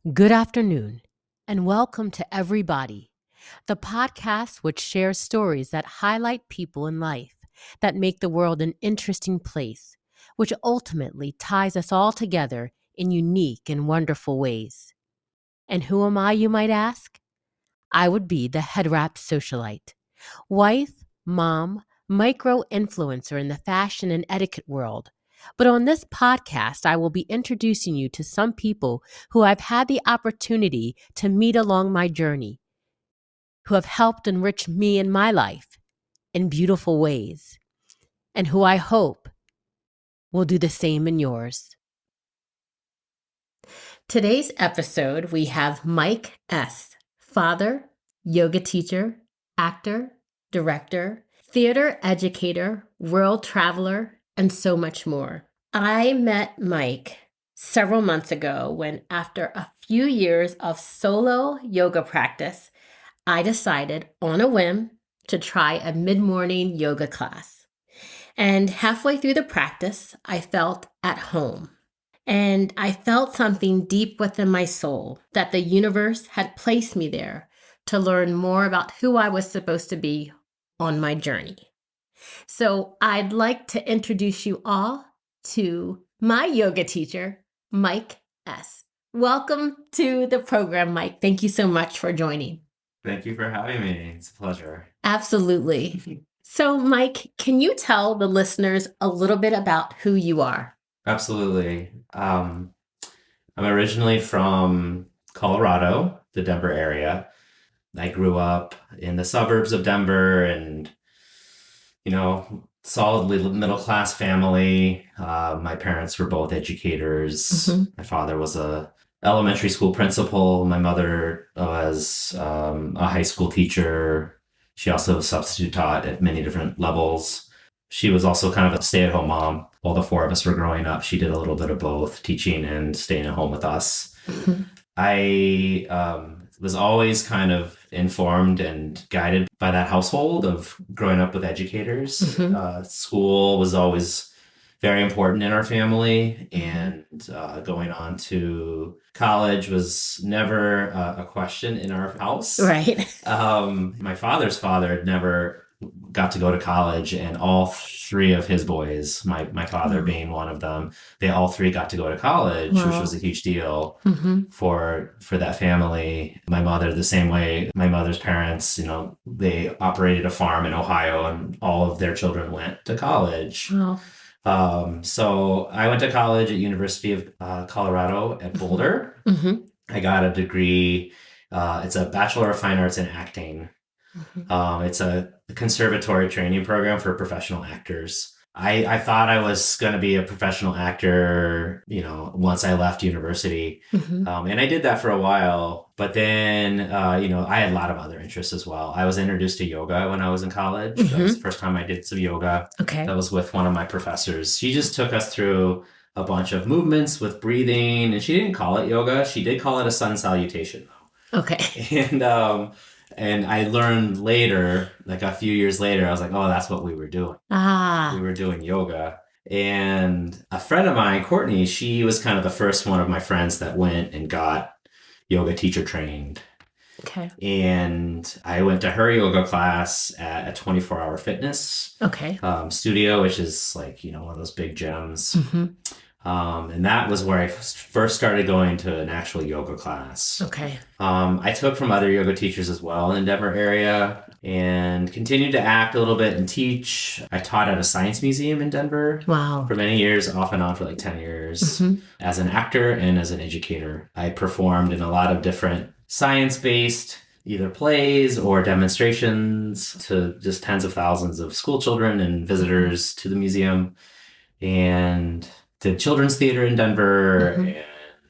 Good afternoon, and welcome to Everybody, the podcast which shares stories that highlight people in life that make the world an interesting place, which ultimately ties us all together in unique and wonderful ways. And who am I, you might ask? I would be the head wrap socialite, wife, mom, micro influencer in the fashion and etiquette world. But on this podcast, I will be introducing you to some people who I've had the opportunity to meet along my journey, who have helped enrich me and my life in beautiful ways, and who I hope will do the same in yours. Today's episode, we have Mike S., father, yoga teacher, actor, director, theater educator, world traveler, and so much more. I met Mike several months ago when, after a few years of solo yoga practice, I decided on a whim to try a mid-morning yoga class. And halfway through the practice, I felt at home. And I felt something deep within my soul that the universe had placed me there to learn more about who I was supposed to be on my journey. So I'd like to introduce you all to my yoga teacher, Mike S. Welcome to the program, Mike. Thank you so much for joining. Thank you for having me. It's a pleasure. Absolutely. So, Mike, can you tell the listeners a little bit about who you are? Absolutely. I'm originally from Colorado, the Denver area. I grew up in the suburbs of Denver and, solidly middle-class family. My parents were both educators. Mm-hmm. My father was a elementary school principal. My mother was a high school teacher. She also substitute taught at many different levels. She was also kind of a stay-at-home mom. While the four of us were growing up, she did a little bit of both, teaching and staying at home with us. Mm-hmm. I was always kind of informed and guided by that household of growing up with educators. Mm-hmm. School was always very important in our family, and going on to college was never a question in our house. Right. My father's father never got to go to college, and all three of his boys, my father being one of them, they all three got to go to college, which was a huge deal for that family. My mother, the same way. My mother's parents, they operated a farm in Ohio, and all of their children went to college. Wow. So I went to college at University of Colorado at Boulder. Mm-hmm. I got a degree. It's a Bachelor of Fine Arts in Acting. It's a conservatory training program for professional actors. I thought I was going to be a professional actor, once I left university. And I did that for a while. But then, I had a lot of other interests as well. I was introduced to yoga when I was in college. That was the first time I did some yoga. Okay. That was with one of my professors. She just took us through a bunch of movements with breathing. And she didn't call it yoga. She did call it a sun salutation, though. Okay. And I learned later, like a few years later, I was like, oh, that's what we were doing. We were doing yoga. And a friend of mine, Courtney, she was kind of the first one of my friends that went and got yoga teacher trained. Okay. And I went to her yoga class at a 24-hour fitness studio, which is like, one of those big gyms. And that was where I first started going to an actual yoga class. Okay. I took from other yoga teachers as well in the Denver area and continued to act a little bit and teach. I taught at a science museum in Denver. Wow. For many years, off and on for like 10 years, as an actor and as an educator. I performed in a lot of different science-based either plays or demonstrations to just tens of thousands of school children and visitors to the museum, and did children's theater in Denver and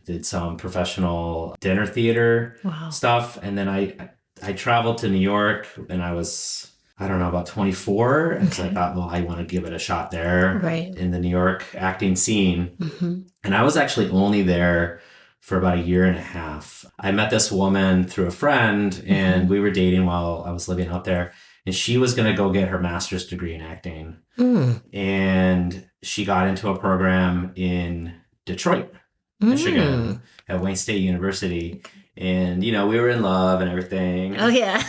did some professional dinner theater stuff. And then I traveled to New York and I was, about 24. And so I thought, well, I want to give it a shot there in the New York acting scene. And I was actually only there for about a year and a half. I met this woman through a friend and we were dating while I was living out there. And she was going to go get her master's degree in acting. And she got into a program in Detroit Michigan, at Wayne State University. And, you know, we were in love and everything. Oh, yeah.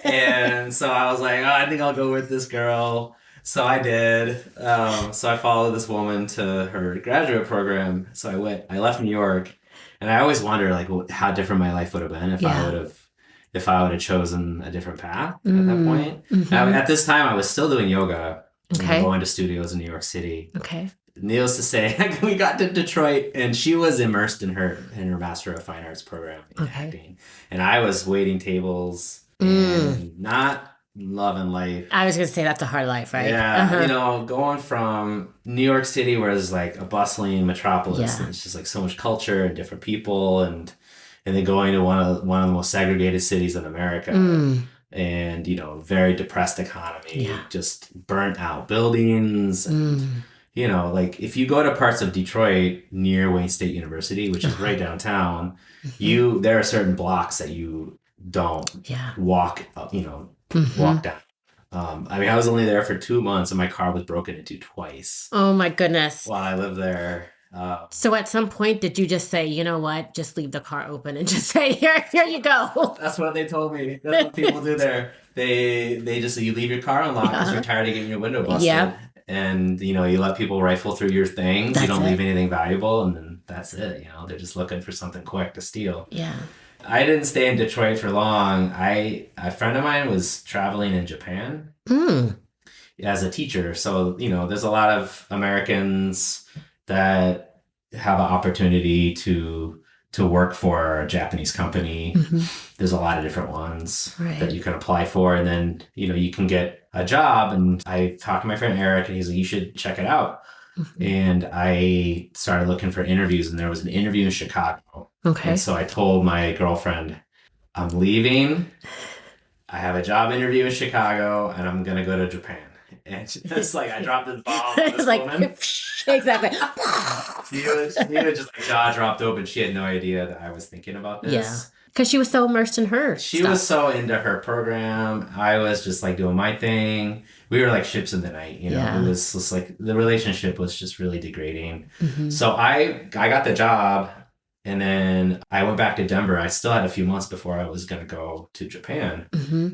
And so I was like, oh, I think I'll go with this girl. So I did. So I followed this woman to her graduate program. So I left New York, and I always wonder like how different my life would have been if I would have chosen a different path at that point. At this time, I was still doing yoga, and going to studios in New York City. Okay. Needless to say, we got to Detroit, and she was immersed in her Master of Fine Arts program in acting, and I was waiting tables and not loving life. I was gonna say that's a hard life, right? Yeah, you know, going from New York City, where it's like a bustling metropolis, and it's just like so much culture and different people, and then going to one of the most segregated cities in America. And, you know, very depressed economy, just burnt out buildings. And, you know, like if you go to parts of Detroit near Wayne State University, which is right downtown, there are certain blocks that you don't walk up, you know, walk down. I mean, I was only there for 2 months, and my car was broken into twice. Oh my goodness. While I lived there. So at some point, did you just say, you know what, just leave the car open and just say, here you go? That's what they told me. That's what people do there. They just say, you leave your car unlocked because you're tired of getting your window busted. Yep. And, you know, you let people rifle through your things. You don't leave anything valuable, and then that's it. You know, they're just looking for something quick to steal. Yeah. I didn't stay in Detroit for long. A friend of mine was traveling in Japan as a teacher. So, you know, there's a lot of Americans that have an opportunity to work for a Japanese company. There's a lot of different ones that you can apply for, and then, you know, you can get a job. And I talked to my friend Eric, and he's like, you should check it out. And I started looking for interviews, and there was an interview in Chicago. And so I told my girlfriend, I'm leaving. I have a job interview in Chicago, and I'm going to go to Japan. And it's like, I dropped this bomb on this woman. Exactly. She was just like jaw dropped open. She had no idea that I was thinking about this. Yeah. Because she was so immersed in her She was so into her program. I was just like doing my thing. We were like ships in the night, you know. It was just like the relationship was just really degrading. So I got the job, and then I went back to Denver. I still had a few months before I was going to go to Japan.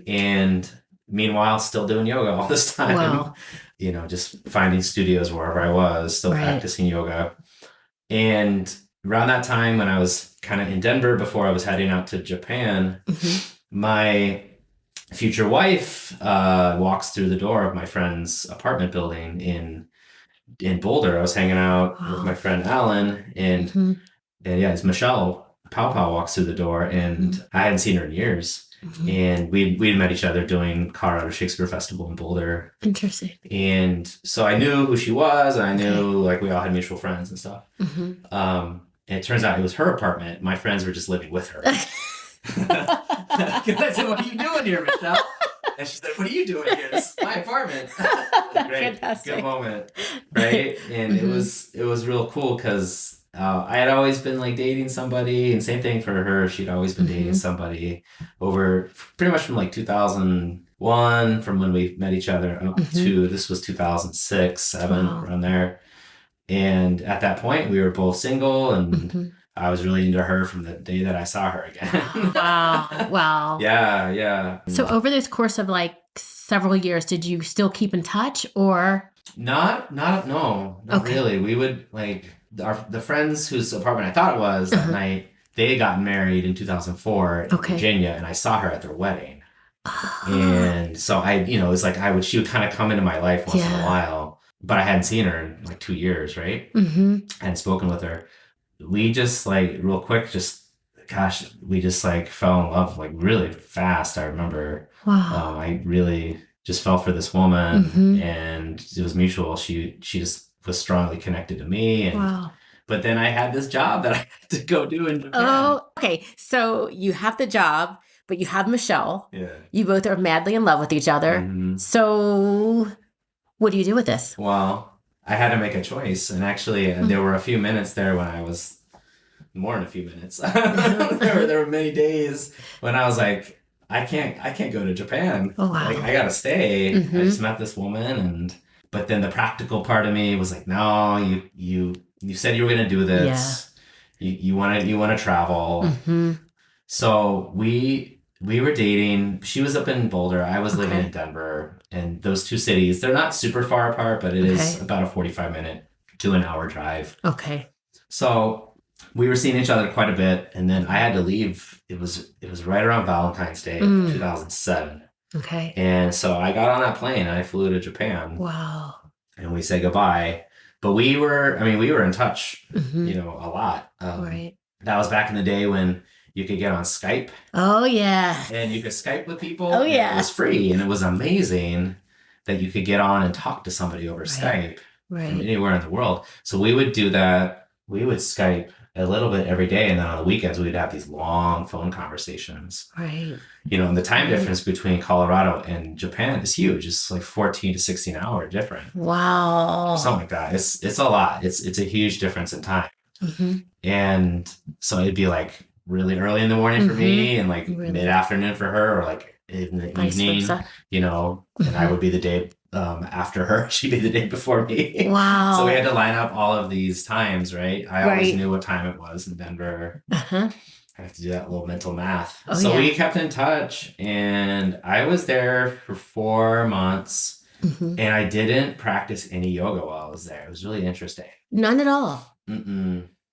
And meanwhile, still doing yoga all this time. Wow. You know, just finding studios wherever I was, still practicing yoga. And around that time, when I was kind of in Denver before I was heading out to Japan, my future wife walks through the door of my friend's apartment building in Boulder. I was hanging out with my friend Alan, and it's Michelle Pow walks through the door, and I hadn't seen her in years. And we'd met each other doing Colorado Shakespeare Festival in Boulder. Interesting. And so I knew who she was, and I knew like we all had mutual friends and stuff. And it turns out it was her apartment. My friends were just living with her. I said, what are you doing here, Michelle? And she's like, what are you doing here? This is my apartment. Great. Fantastic. Good moment. Right? And it was real cool because I had always been like dating somebody, and same thing for her. She'd always been dating somebody over pretty much from like 2001, from when we met each other, up to this was 2006, 7, around there. And at that point, we were both single, and I was really into her from the day that I saw her again. Wow. Yeah. So over this course of like several years, did you still keep in touch, or? Not really. We would like the friends whose apartment I thought it was that night. They got married in 2004 in Virginia, and I saw her at their wedding. And so it was like she would kind of come into my life once in a while, but I hadn't seen her in like 2 years, right? I hadn't spoken with her. We just like real quick, we just like fell in love like really fast. I remember I really just fell for this woman, and it was mutual. She just was strongly connected to me, and but then I had this job that I had to go do in Japan. Oh, okay. So you have the job, but you have Michelle. Yeah. You both are madly in love with each other. So what do you do with this? Well, I had to make a choice, and actually there were a few minutes there when I was more than a few minutes. there were many days when I was like, I can't go to Japan. Oh, wow. Like I gotta stay. I just met this woman, but then the practical part of me was like, no, you said you were gonna do this. You want to travel. Mm-hmm. So we were dating. She was up in Boulder. I was living Okay. in Denver. And those two cities, they're not super far apart, but it is Okay. about a 45-minute to an hour drive. Okay. So we were seeing each other quite a bit, and then I had to leave. It was right around Valentine's Day of 2007. Okay. And so I got on that plane and I flew to Japan. Wow. And we said goodbye. But we were in touch, Mm-hmm. a lot. Right. That was back in the day when you could get on Skype Oh, yeah. and you could Skype with people. Oh, and yeah. it was free, and it was amazing that you could get on and talk to somebody over Skype from Right. anywhere in the world. So we would do that. We would Skype a little bit every day, and then on the weekends we'd have these long phone conversations. Right. And the time difference between Colorado and Japan is huge. It's like 14 to 16 hour difference. Wow. Something like that. It's a lot. It's a huge difference in time. Mm-hmm. And so it'd be like really early in the morning for me and like Really? mid-afternoon for her, or like in the Vice evening, versa. and I would be the day after her. She'd be the day before me. Wow. So we had to line up all of these times, right? I always Right. knew what time it was in Denver. Uh-huh. I have to do that little mental math. Oh, So yeah. we kept in touch, and I was there for 4 months, Mm-hmm. and I didn't practice any yoga while I was there. It was really interesting. None at all.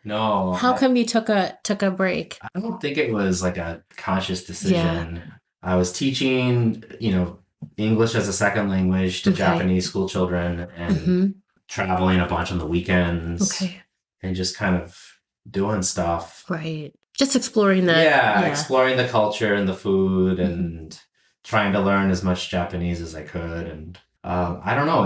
No. How come you took a break? I don't think it was like a conscious decision. I was teaching, English as a second language to Okay. Japanese school children, and Mm-hmm. traveling a bunch on the weekends, Okay. and just kind of doing stuff. Right. Just exploring the Exploring the culture and the food, and trying to learn as much Japanese as I could. And I don't know,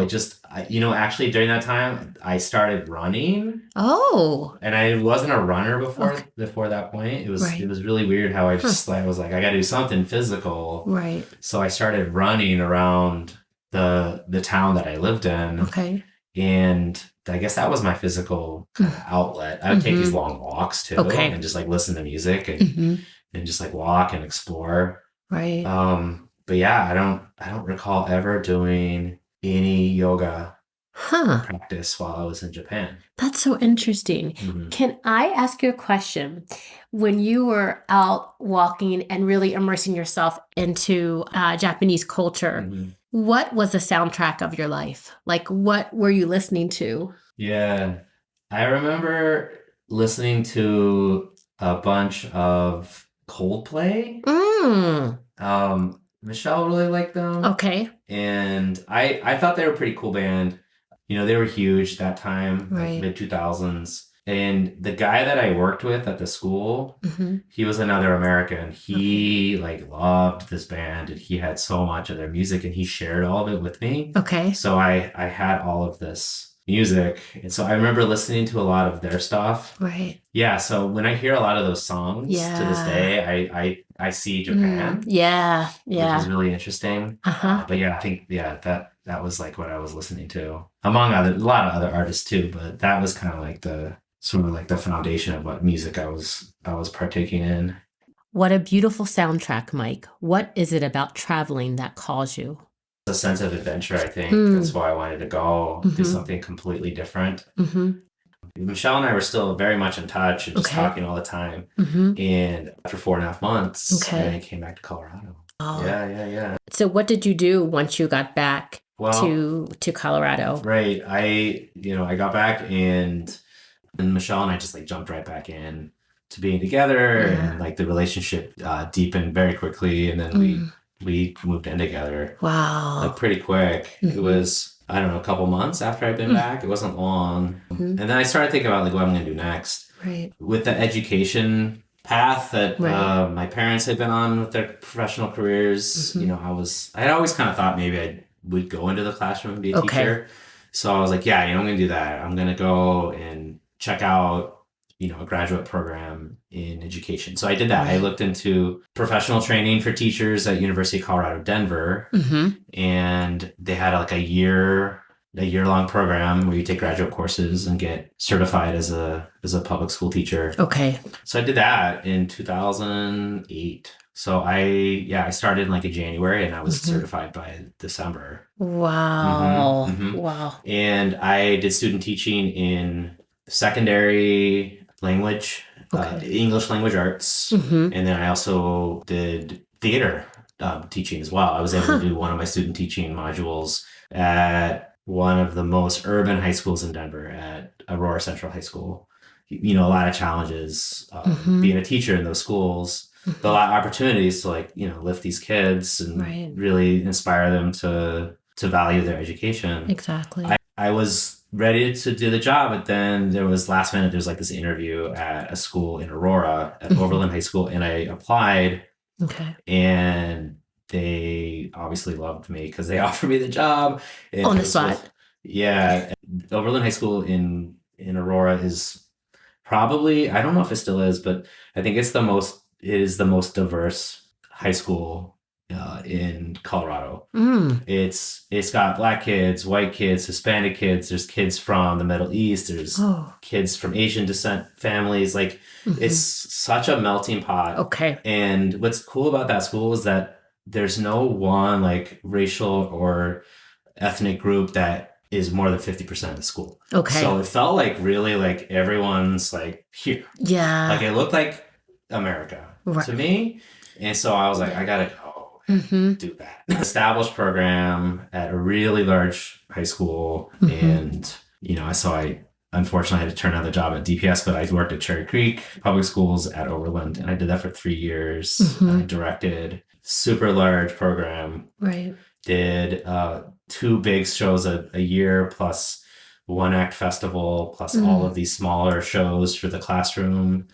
actually during that time I started running, Oh. and I wasn't a runner before Okay. before that point. It was Right. it was really weird how I just I was like, I gotta do something physical. Right. So I started running around the town that I lived in. Okay. And I guess that was my physical kind of outlet. I would take these long walks too, Okay. and just like listen to music and, Mm-hmm. and just like walk and explore. Right. But yeah, I don't recall ever doing any yoga Huh. practice while I was in Japan. That's so interesting. Mhm. Can I ask you a question? When you were out walking and really immersing yourself into Japanese culture, Mhm. what was the soundtrack of your life? Like, what were you listening to? Yeah, I remember listening to a bunch of Coldplay. Michelle really liked them. Okay. And I thought they were a pretty cool band. They were huge that time, Right. mid 2000s. And the guy that I worked with at the school, Mm-hmm. he was another American. He loved this band, and he had so much of their music, and he shared all of it with me. Okay. So I had all of this music. And so I remember listening to a lot of their stuff. Right. Yeah. So when I hear a lot of those songs to this day, I see Japan. Yeah. Which Yeah. is really interesting. Uh-huh. But yeah, I think that was like what I was listening to, among a lot of other artists too. But that was kind of like the sort of like the foundation of what music I was partaking in. What a beautiful soundtrack, Mike. What is it about traveling that calls you? A sense of adventure, I think. That's why I wanted to go do something completely different. Mm-hmm. Michelle and I were still very much in touch and just Okay. talking all the time. Mm-hmm. And after 4.5 months, Okay. I came back to Colorado. Oh. Yeah. So what did you do once you got back to Colorado? Right. I got back, and Michelle and I just like jumped right back in to being together, and like the relationship deepened very quickly, and then we moved in together Wow. like pretty quick. It was, I don't know, a couple months after I'd been back. It wasn't long. And then I started thinking about like what I'm going to do next. Right. With the education path that my parents had been on with their professional careers, I had always kind of thought maybe I would go into the classroom and be a teacher. So I was like, yeah, I'm going to do that. I'm going to go and check out, a graduate program in education. So I did that. I looked into professional training for teachers at University of Colorado, Denver. And they had like a year-long program where you take graduate courses and get certified as a public school teacher. Okay. So I did that in 2008. So I started in like in January, and I was certified by December. Wow. Wow. And I did student teaching in secondary language English language arts. Mm-hmm. And then I also did theater teaching as well. I was able to do one of my student teaching modules at one of the most urban high schools in Denver, at Aurora Central High School. You know, a lot of challenges being a teacher in those schools, but a lot of opportunities to, like, you know, lift these kids and really inspire them to value their education. Exactly. I was ready to do the job, but then there was last minute, there's like this interview at a school in Aurora at Overland High School, and I applied. Okay. And they obviously loved me because they offered me the job. And on the spot. Overland High School in Aurora is probably, I don't know if it still is, but I think it is the most diverse high school in Colorado. It's got Black kids, white kids, Hispanic kids. There's kids from the Middle East. There's kids from Asian descent families. Like, it's such a melting pot. Okay. And what's cool about that school is that there's no one, like, racial or ethnic group that is more than 50% of the school. Okay. So it felt like really like everyone's like here. Yeah. Like, it looked like America to me. And so I was like, I gotta go do that. Established program at a really large high school. And, you know, I unfortunately had to turn down the job at DPS, but I worked at Cherry Creek Public Schools at Overland, and I did that for 3 years. I directed super large program. Right. Did 2 big shows a year, plus 1 act festival, plus all of these smaller shows for the classroom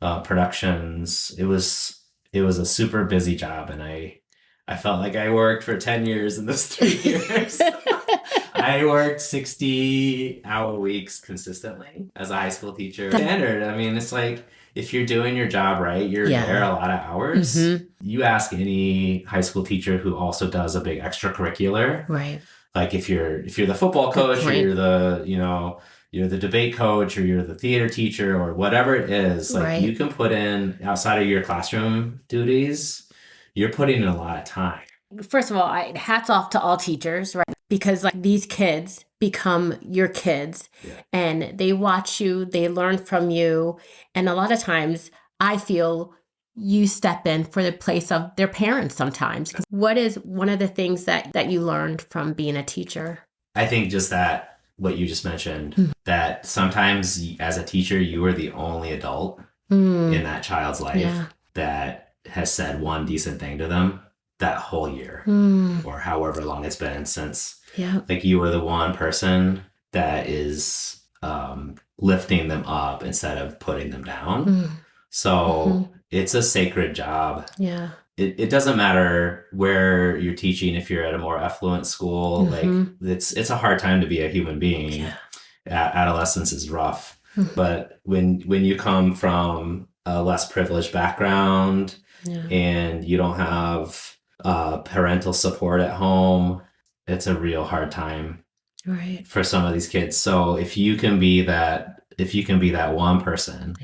productions. It was a super busy job, and I felt like I worked for 10 years in those 3 years. I worked 60-hour weeks consistently as a high school teacher. Standard. I mean, it's like, if you're doing your job right, you're there a lot of hours. You ask any high school teacher who also does a big extracurricular. Right. Like, if you're the football coach, or you're the debate coach, or you're the theater teacher, or whatever it is, like, you can put in, outside of your classroom duties, you're putting in a lot of time. First of all, hats off to all teachers, right? Because, like, these kids become your kids, and they watch you, they learn from you. And a lot of times I feel you step in for the place of their parents sometimes. What is one of the things that you learned from being a teacher? I think just that, what you just mentioned, that sometimes as a teacher, you are the only adult in that child's life that has said one decent thing to them that whole year, or however long it's been since. Like, you were the one person that is lifting them up instead of putting them down. So it's a sacred job. It doesn't matter where you're teaching. If you're at a more affluent school, like, it's a hard time to be a human being. Adolescence is rough. But when you come from a less privileged background, and you don't have parental support at home, it's a real hard time for some of these kids. So if you can be that one person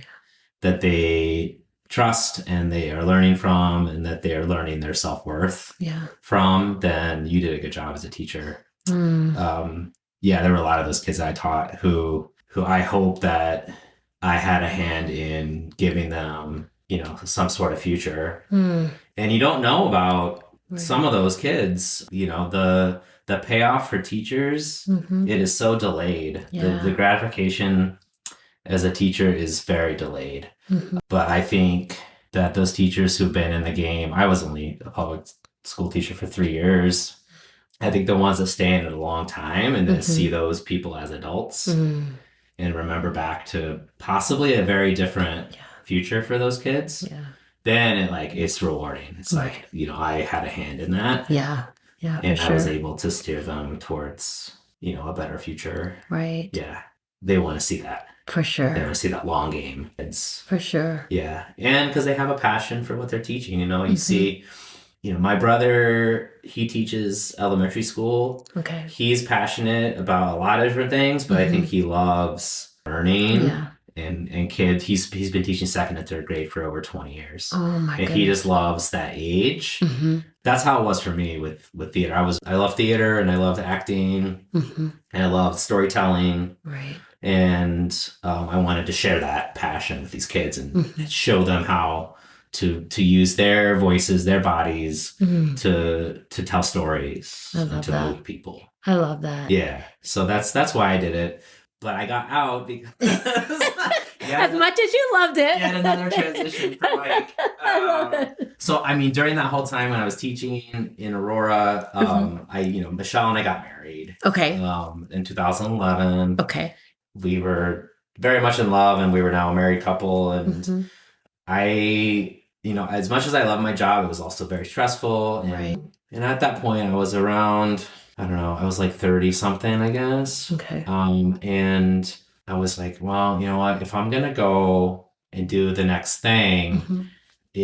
that they trust, and they are learning from, and that they are learning their self-worth from, then you did a good job as a teacher. There were a lot of those kids that I taught who I hope that I had a hand in giving them, you know, some sort of future. And you don't know about some of those kids, you know, the payoff for teachers, it is so delayed. The gratification as a teacher is very delayed. But I think that those teachers who've been in the game, I was only a public school teacher for 3 years. I think the ones that stay in it a long time and then see those people as adults and remember back to possibly a very different future for those kids, then it's rewarding. It's like, you know, I had a hand in that. And I was able to steer them towards, you know, a better future. Right. Yeah. They want to see that. For sure. They want to see that long game. It's for sure. Yeah. And because they have a passion for what they're teaching, you know, you see, you know, my brother, he teaches elementary school. Okay. He's passionate about a lot of different things, but I think he loves learning. And kids, he's been teaching 2nd and 3rd grade for over 20 years. Oh my goodness. He just loves that age. That's how it was for me with theater. I love theater, and I loved acting, and I loved storytelling. Right. And I wanted to share that passion with these kids and show them how to use their voices, their bodies to tell stories I and love to that. move people. I love that. Yeah. So that's why I did it. But I got out because As much as you loved it. yet another transition for Mike. I love it. So I mean, during that whole time when I was teaching in Aurora, Michelle and I got married. Okay. In 2011. Okay. We were very much in love, and we were now a married couple. And I, as much as I love my job, it was also very stressful. And at that point, I was around, I don't know, I was like 30 something, I guess. Okay. And I was like, well, you know what? If I'm going to go and do the next thing,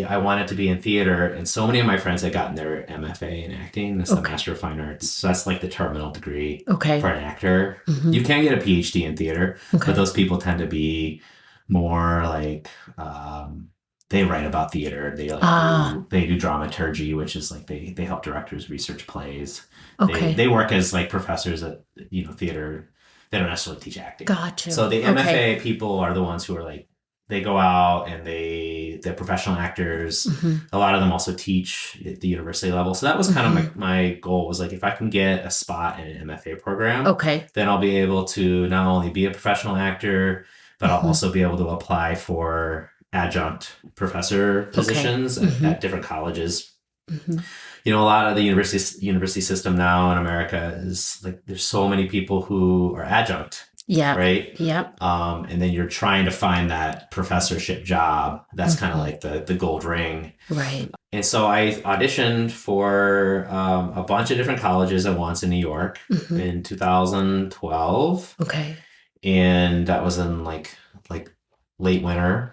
I wanted to be in theater. And so many of my friends had gotten their MFA in acting. That's the Master of Fine Arts. So that's like the terminal degree for an actor. You can get a PhD in theater, but those people tend to be more like, they write about theater. They do dramaturgy, which is like they help directors research plays. They work as like professors at theater. They don't necessarily teach acting. Gotcha. So the MFA people are the ones who are like, they go out and they're professional actors. A lot of them also teach at the university level. So that was kind of my goal, was like, if I can get a spot in an MFA program, then I'll be able to not only be a professional actor, but I'll also be able to apply for adjunct professor positions at different colleges. A lot of the university system now in America is like, there's so many people who are adjunct. Yeah. Right. Yep. And then you're trying to find that professorship job. That's kind of like the gold ring. Right. And so I auditioned for a bunch of different colleges at once in New York in 2012. Okay. And that was in like late winter.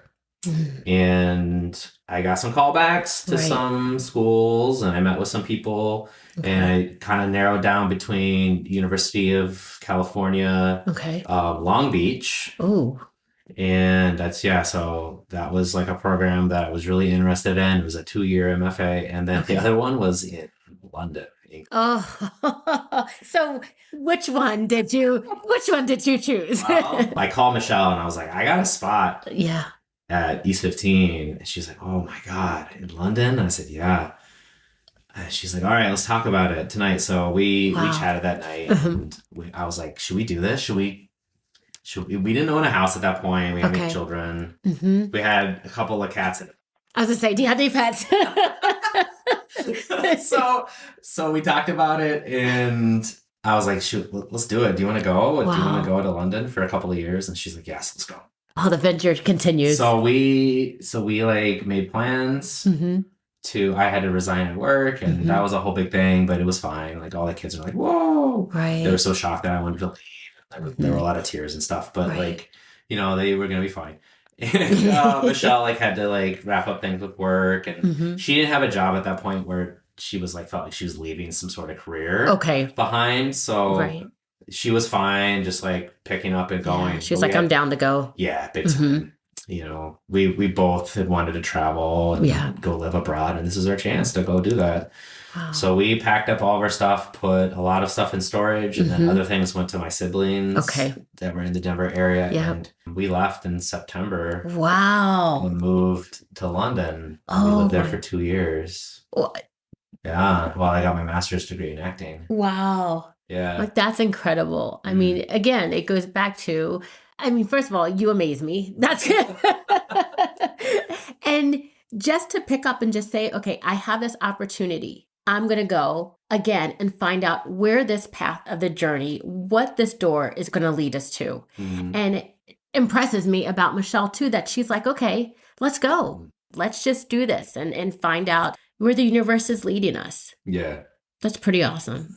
And I got some callbacks to some schools, and I met with some people, and I kind of narrowed down between University of California, Long Beach. Oh. And so that was like a program that I was really interested in. It was a 2-year MFA. And then the other one was in London. Oh, so which one did you choose? Well, I called Michelle and I was like, I got a spot. Yeah. At East 15. And she's like, oh my God, in London? And I said, yeah. And she's like, all right, let's talk about it tonight. So we chatted that night, and I was like, should we do this? We didn't own a house at that point. We had 8 children. We had a couple of cats. I was gonna say, do you have any pets? So we talked about it, and I was like, shoot, let's do it. Do you want to go? Do you want to go to London for a couple of years? And she's like, yes, let's go. Oh, the venture continues. So we like made plans I had to resign at work, and that was a whole big thing, but it was fine. Like, all the kids are like, whoa. Right. They were so shocked that I wanted to leave. There were a lot of tears and stuff, but like, they were going to be fine. And Michelle like had to like wrap up things with work, and she didn't have a job at that point where she was like, felt like she was leaving some sort of career behind. So she was fine, just like picking up and going. She was like, I'm down to go. Yeah, big time. We both had wanted to travel and go live abroad, and this is our chance to go do that. Wow. So we packed up all of our stuff, put a lot of stuff in storage, and then other things went to my siblings that were in the Denver area. And we left in September. Wow. And moved to London. And we lived there for 2 years. What? Yeah, while I got my master's degree in acting. Wow. Yeah. Like, that's incredible. I mean, again, it goes back to, first of all, you amaze me. That's good. And just to pick up and just say, okay, I have this opportunity. I'm going to go again and find out where this path of the journey, what this door is going to lead us to. And it impresses me about Michelle too, that she's like, okay, let's go. Let's just do this and find out where the universe is leading us. Yeah. That's pretty awesome.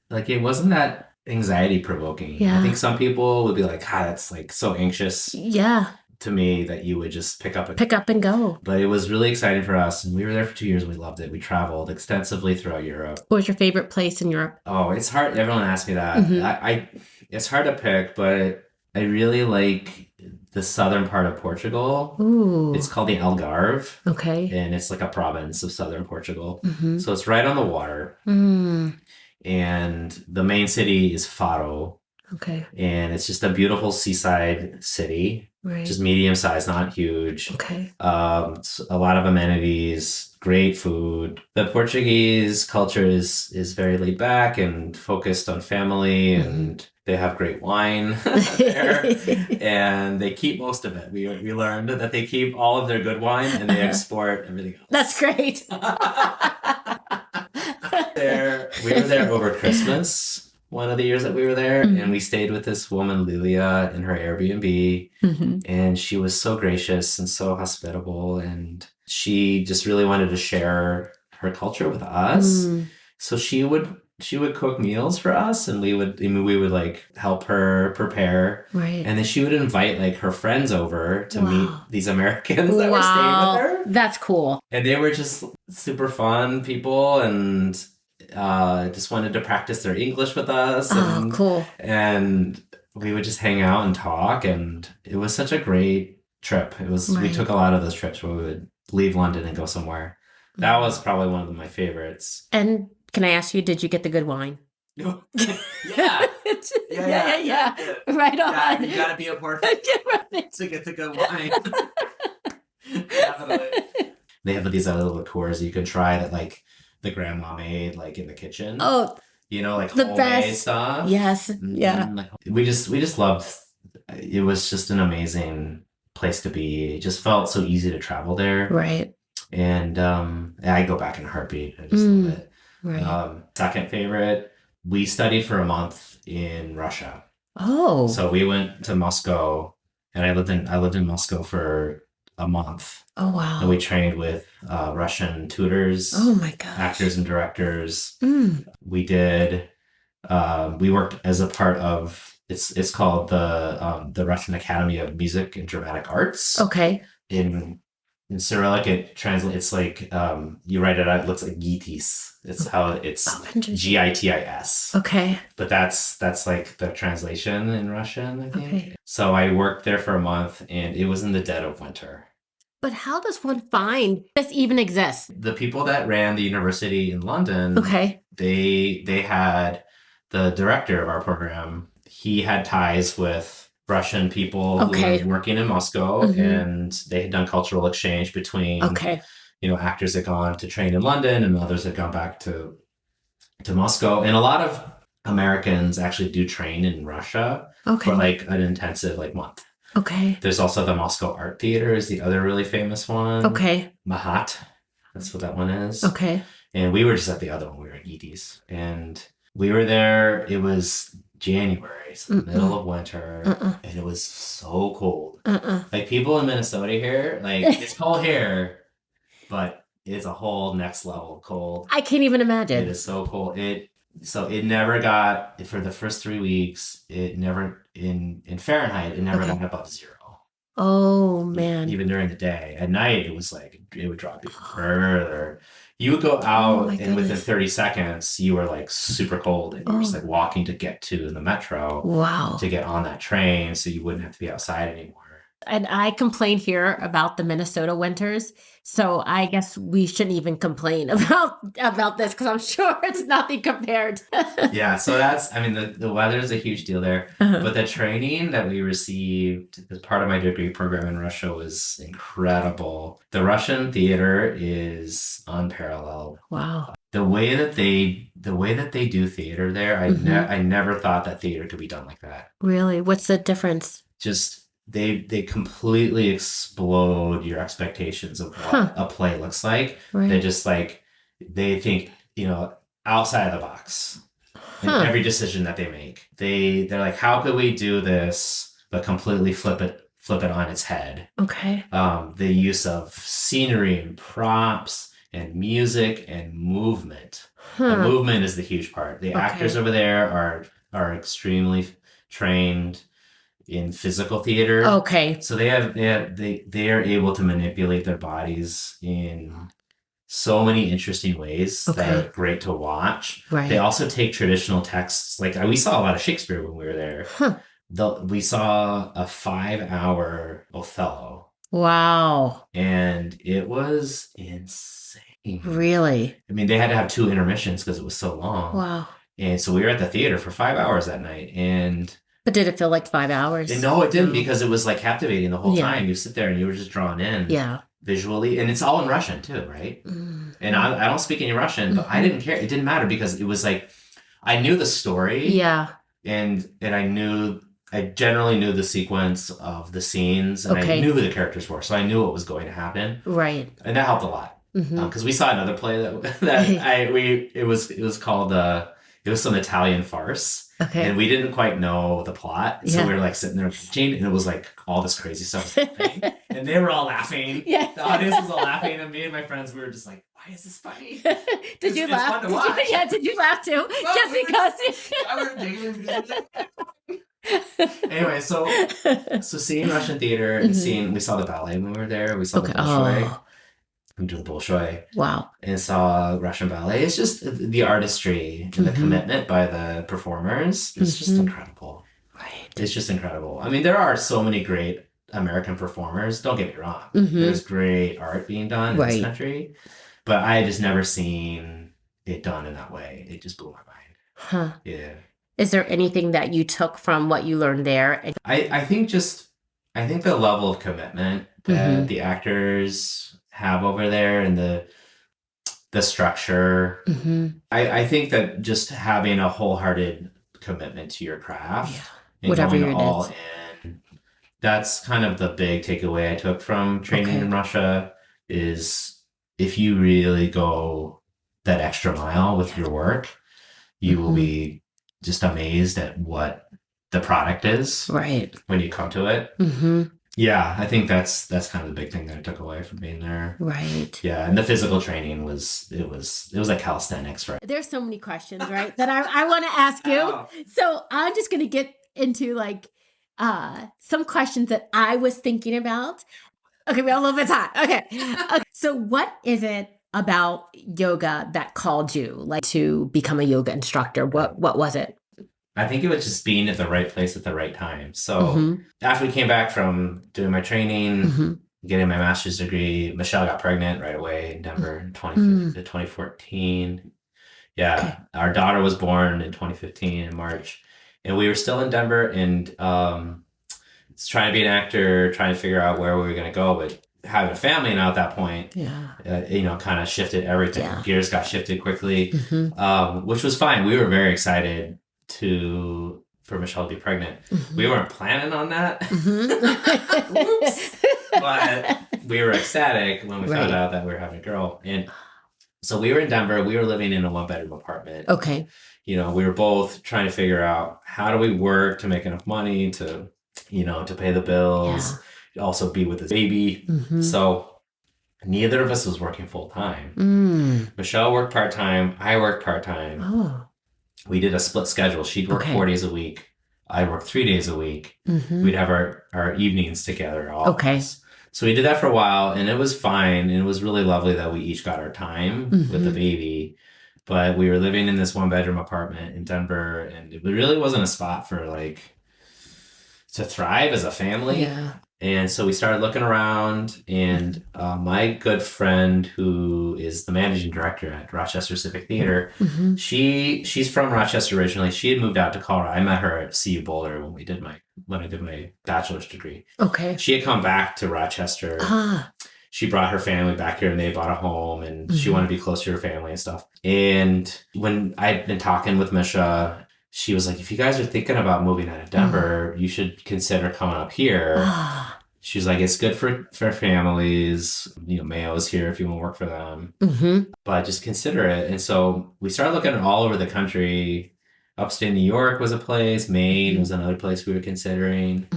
Like, it wasn't that anxiety provoking. Yeah. I think some people would be like, that's like so anxious. Yeah. To me, that you would just pick up and go. But it was really exciting for us, and we were there for 2 years. And we loved it. We traveled extensively throughout Europe. What was your favorite place in Europe? Oh, it's hard. Everyone asks me that. It's hard to pick, but I really like the southern part of Portugal. Ooh. It's called the Algarve. Okay. And it's like a province of southern Portugal. So it's right on the water. And the main city is Faro. Okay. And it's just a beautiful seaside city, Right. just medium sized, not huge. Okay. A lot of amenities, great food. The Portuguese culture is very laid back and focused on family, and they have great wine there, and they keep most of it. We learned that they keep all of their good wine and they export everything else. That's great. We were there over Christmas. One of the years that we were there, and we stayed with this woman, Lilia, in her Airbnb. And she was so gracious and so hospitable, and she just really wanted to share her culture with us. So she would cook meals for us, and we would like help her prepare. Right. And then she would invite like her friends over to meet these Americans that were staying with her. That's cool. And they were just super fun people, and just wanted to practice their English with us. And, cool. And we would just hang out and talk, and it was such a great trip. It was we took a lot of those trips where we would leave London and go somewhere. That was probably one of my favorites. And can I ask you, did you get the good wine? Yeah. Yeah. Right on. Yeah, you gotta be a Portuguese to get the good wine. Definitely. They have these other liqueurs you can try that like the grandma made like in the kitchen. Oh, you know, like the homemade best stuff. Yes. Yeah. Like, we just loved. It was just an amazing place to be. It just felt so easy to travel there. Right. And I go back in a heartbeat. I just love it. Right. Second favorite, we studied for a month in Russia. Oh. So we went to Moscow, and I lived in Moscow for a month. Oh, wow. And we trained with Russian tutors. Oh my gosh. Actors and directors. We did. We worked as a part of. It's called the Russian Academy of Music and Dramatic Arts. Okay. In Cyrillic, it translates. It's like you write it out. It looks like gitis. It's how it's GITIS. Okay. But that's like the translation in Russian, I think. Okay. So I worked there for a month, and it was in the dead of winter. But how does one find this even exists? The people that ran the university in London, they had the director of our program. He had ties with Russian people who were working in Moscow, and they had done cultural exchange between actors that had gone to train in London and others had gone back to Moscow. And a lot of Americans actually do train in Russia for like an intensive month. Okay. There's also the Moscow Art Theater is the other really famous one. Okay. Mahat. That's what that one is. Okay. And we were just at the other one. We were at Edie's. And we were there. It was January, so the middle of winter. And it was so cold. Like people in Minnesota here, like it's cold here, but it's a whole next level cold. I can't even imagine. It is so cold. It never got, for the first 3 weeks, it never, in Fahrenheit, it never got above 0. Oh, man. Even during the day. At night, it was like, it would drop even further. You would go out, and within 30 seconds, you were like super cold, and you were just like walking to get to the metro. Wow. To get on that train, so you wouldn't have to be outside anymore. And I complain here about the Minnesota winters, so I guess we shouldn't even complain about this because I'm sure it's nothing compared. Yeah, so that's, I mean, the weather is a huge deal there, but the training that we received as part of my degree program in Russia was incredible. The Russian theater is unparalleled. Wow. The way that they do theater there, I never thought that theater could be done like that. Really? What's the difference? Just they completely explode your expectations of what a play looks like. Right. They're just like, they think, outside of the box in every decision that they make. They're like, how could we do this but completely flip it on its head? Okay. The use of scenery and props and music and movement. The movement is the huge part. The actors over there are extremely trained in physical theater. Okay. So they are able to manipulate their bodies in so many interesting ways that are great to watch. Right. They also take traditional texts. Like we saw a lot of Shakespeare when we were there. We saw a 5-hour Othello. Wow. And it was insane. Really? I mean, they had to have 2 intermissions because it was so long. Wow. And so we were at the theater for 5 hours that night. But did it feel like 5 hours? And no, it didn't, because it was like captivating the whole Yeah. time. You sit there and you were just drawn in Yeah. visually. And it's all in Russian too, right? And I don't speak any Russian, but I didn't care. It didn't matter, because it was like, I knew the story. Yeah. And I generally knew the sequence of the scenes, and I knew who the characters were. So I knew what was going to happen. Right. And that helped a lot. Because we saw another play it was called, it was some Italian farce. Okay. And we didn't quite know the plot. So we were like sitting there watching, and it was like all this crazy stuff was happening. And they were all laughing. Yeah. The audience was all laughing. And me and my friends, we were just like, why is this funny? Did you laugh? It's fun to watch. Did you laugh too? Well, Just because. Anyway, so seeing Russian theater and we saw the ballet when we were there. We saw the Bolshoi. We did the Bolshoi. Wow. And saw Russian ballet. It's just the artistry and the commitment by the performers. It's just incredible. Right. It's just incredible. I mean, there are so many great American performers. Don't get me wrong. There's great art being done in this country. But I had just never seen it done in that way. It just blew my mind. Huh. Yeah. Is there anything that you took from what you learned there? I think the level of commitment that the actors have over there, and the structure. I think that just having a wholehearted commitment to your craft and whatever going it all is. in, that's kind of the big takeaway I took from training in Russia, is if you really go that extra mile with your work, you will be just amazed at what the product is when you come to it. Yeah, I think that's kind of the big thing that I took away from being there. Right. Yeah, and the physical training was like calisthenics, right? There's so many questions, right, that I want to ask you. Oh. So I'm just going to get into like some questions that I was thinking about. Okay, we have a little bit of time. Okay. So what is it about yoga that called you like to become a yoga instructor? What was it? I think it was just being at the right place at the right time. So after we came back from doing my training, getting my master's degree, Michelle got pregnant right away in Denver in 2014. Yeah, our daughter was born in 2015 in March. And we were still in Denver and trying to be an actor, trying to figure out where we were going to go. But having a family now at that point, kind of shifted everything. Yeah. Gears got shifted quickly, which was fine. We were very excited for Michelle to be pregnant. We weren't planning on that. But we were ecstatic when we found out that we were having a girl. And so we were in Denver. We were living in a 1-bedroom apartment. Okay. We were both trying to figure out how do we work to make enough money to pay the bills, also be with the baby. So neither of us was working full time. Michelle worked part-time. I worked part-time. Oh. We did a split schedule. She'd work 4 days a week. I'd work 3 days a week. We'd have our evenings together. All of us. So we did that for a while, and it was fine. And it was really lovely that we each got our time with the baby. But we were living in this 1-bedroom apartment in Denver, and it really wasn't a spot for to thrive as a family. Yeah. And so we started looking around, and my good friend, who is the managing director at Rochester Civic Theater, she's from Rochester originally. She had moved out to Colorado. I met her at CU Boulder when I did my bachelor's degree. Okay. She had come back to Rochester. She brought her family back here, and they bought a home, and she wanted to be close to her family and stuff. And when I'd been talking with Misha, she was like, if you guys are thinking about moving out of Denver, you should consider coming up here. She's like, it's good for families. Mayo's here if you want to work for them. But just consider it. And so we started looking all over the country. Upstate New York was a place. Maine was another place we were considering.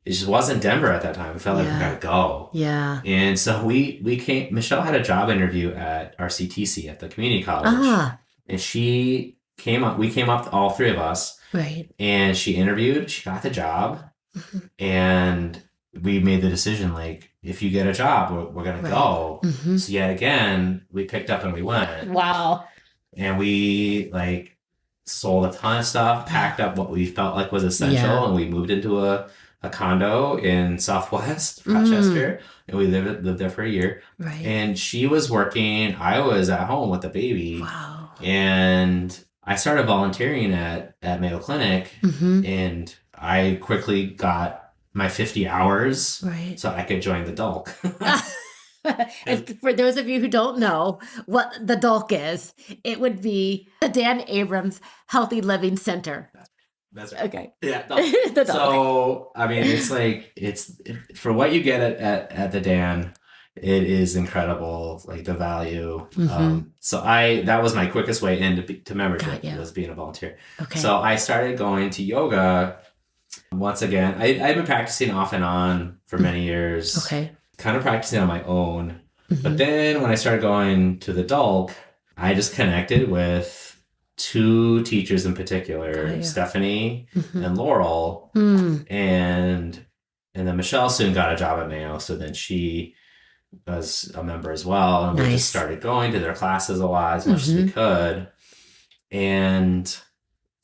It just wasn't Denver at that time. We felt like we gotta go. Yeah. And so we came. Michelle had a job interview at RCTC at the community college. And she came up. We came up, all three of us. Right. And she interviewed. She got the job. And we made the decision, like, if you get a job, we're going to go. So yet again, we picked up and we went. Wow. And we sold a ton of stuff, packed up what we felt like was essential. And we moved into a condo in Southwest Rochester. And we lived there for a year. Right. And she was working. I was at home with the baby. Wow. And I started volunteering at Mayo Clinic, Mm-hmm. and I quickly got my 50 hours Right. so I could join the DULC. And for those of you who don't know what the DULC is, it would be the Dan Abrams Healthy Living Center. That's right. Okay. Yeah. DULC. The DULC. So, I mean, it's like, for what you get at the Dan, it is incredible, like the value. Mhm. So that was my quickest way into membership, Got ya. was being a volunteer. Okay. So I started going to yoga once again. I've been practicing off and on for many years. Okay. Kind of practicing on my own. Mhm. But then when I started going to the DULC, I just connected with two teachers in particular, Got ya. Stephanie Mhm. and Laurel. Mm. And then Michelle soon got a job at Mayo, so then she was a member as well, and we Nice. just started going to their classes a lot, as much as we could. And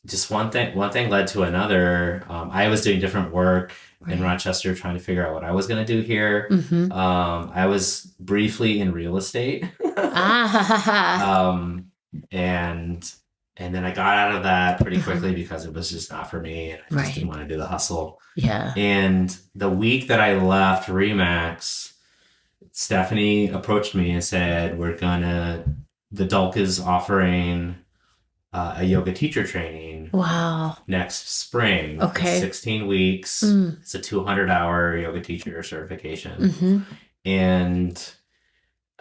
just one thing led to another. I was doing different work in Rochester, trying to figure out what I was going to do here. Mhm. I was briefly in real estate. Ah. And then I got out of that pretty quickly because it was just not for me, and I just didn't want to do the hustle. Yeah. And the week that I left Remax, Stephanie approached me and said, the DULC is offering a yoga teacher training Wow. next spring. Okay. It's 16 weeks. Mm. It's a 200-hour yoga teacher certification. Mm-hmm. And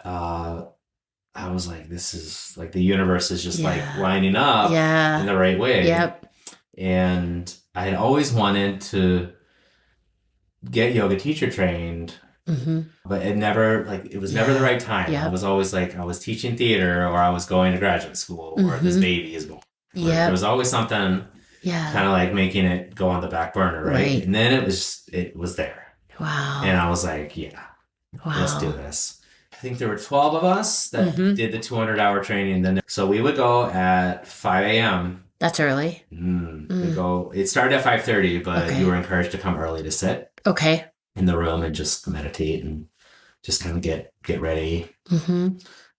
I was like, this is like the universe is just like lining up in the right way. Yep. And I had always wanted to get yoga teacher trained, but it was never the right time. I was always like, I was teaching theater, or I was going to graduate school, or this baby is going. There was always something kind of like making it go on the back burner, right? And then it was there. Wow. And I was like, let's do this. I think there were 12 of us that did the 200-hour training. So we would go at 5 a.m. That's early. We go. It started at 5:30, but you were encouraged to come early to sit in the room and just meditate and just kind of get ready.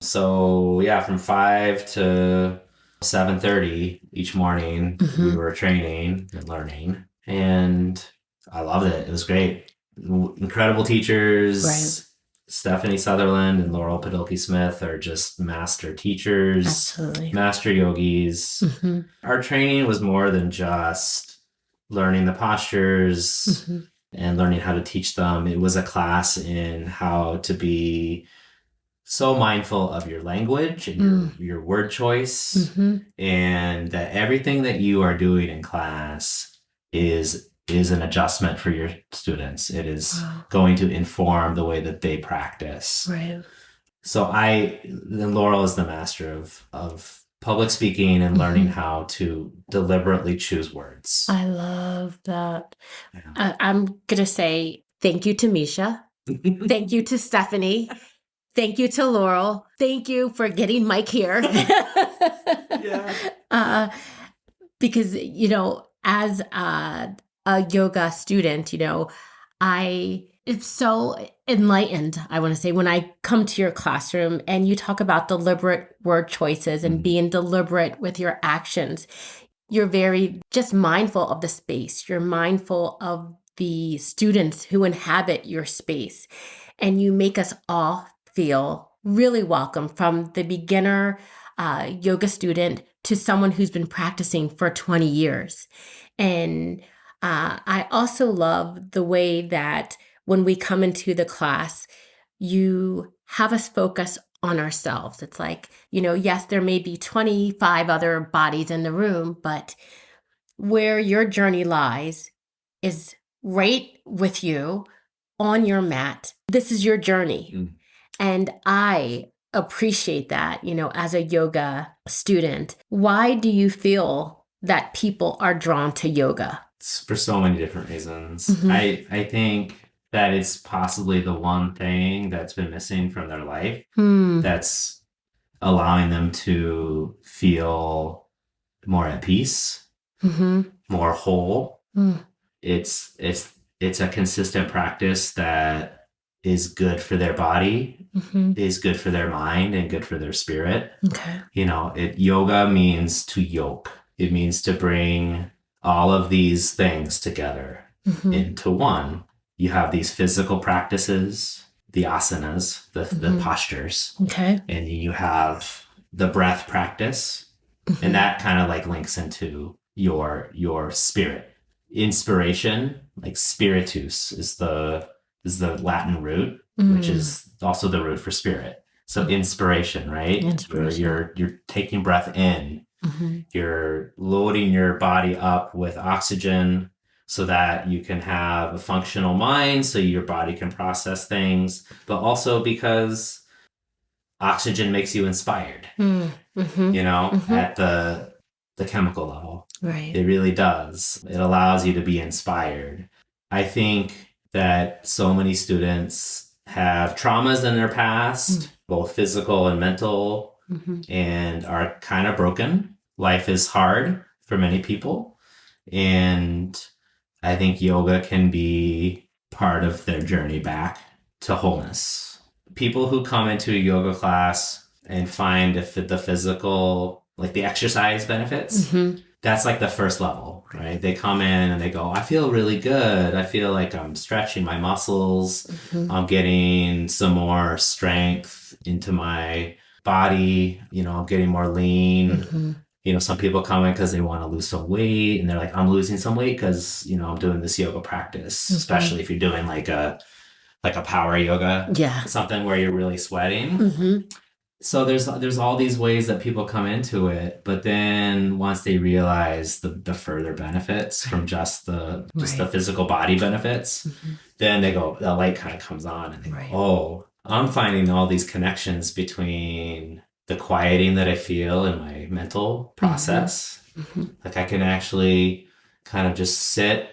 So from 5 to 7:30 each morning, we were training and learning, and I loved it. It was great. Incredible teachers. Right. Stephanie Sutherland and Laurel Podilke Smith are just master teachers, Absolutely. master yogis. Our training was more than just learning the postures and learning how to teach them. It was a class in how to be so mindful of your language and your word choice, and that everything that you are doing in class is an adjustment for your students. It is going to inform the way that they practice. Right. So then Laurel is the master of public speaking and learning how to deliberately choose words. I love that. I'm going to say thank you to Misha. Thank you to Stephanie. Thank you to Laurel. Thank you for getting Mike here. Because, as a yoga student, it's so enlightened, I want to say, when I come to your classroom and you talk about deliberate word choices and being deliberate with your actions. You're very just mindful of the space. You're mindful of the students who inhabit your space. And you make us all feel really welcome, from the beginner yoga student to someone who's been practicing for 20 years. And I also love the way that when we come into the class, you have us focus on ourselves. It's like, yes, there may be 25 other bodies in the room, but where your journey lies is right with you on your mat. This is your journey. And I appreciate that, as a yoga student. Why do you feel that people are drawn to yoga? It's for so many different reasons. I think that it's possibly the one thing that's been missing from their life that's allowing them to feel more at peace, more whole. It's a consistent practice that is good for their body, is good for their mind, and good for their spirit. Okay. Yoga means to yoke. It means to bring all of these things together into one. You have these physical practices, the asanas, the postures. Okay. And you have the breath practice. And that kind of like links into your spirit. Inspiration, like spiritus is the Latin root, which is also the root for spirit. So inspiration, right? Inspiration. You're taking breath in. You're loading your body up with oxygen so that you can have a functional mind, so your body can process things, but also because oxygen makes you inspired, at the chemical level. Right. It really does. It allows you to be inspired. I think that so many students have traumas in their past, both physical and mental, and are kind of broken. Life is hard for many people. And I think yoga can be part of their journey back to wholeness. People who come into a yoga class and find the physical, like the exercise benefits, that's like the first level, right? They come in and they go, I feel really good. I feel like I'm stretching my muscles. I'm getting some more strength into my body. I'm getting more lean. Some people come in because they want to lose some weight, and they're like, I'm losing some weight because, I'm doing this yoga practice, especially if you're doing like a power yoga, something where you're really sweating. So there's all these ways that people come into it, but then once they realize the further benefits from just the physical body benefits, then they go, the light kind of comes on, and they go, oh, I'm finding all these connections between the quieting that I feel in my mental process. Like I can actually kind of just sit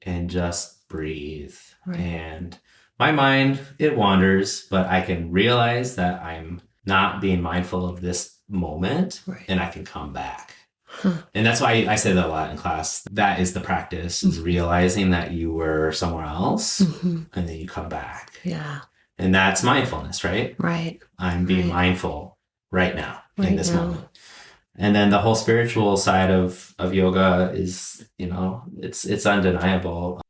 and just breathe. And my mind, it wanders, but I can realize that I'm not being mindful of this moment, and I can come back. And that's why I say that a lot in class. That is the practice, is realizing that you were somewhere else, and then you come back. Yeah. And that's mindfulness, right? Right. I'm being mindful right now, in this moment. And then the whole spiritual side of yoga is, it's undeniable.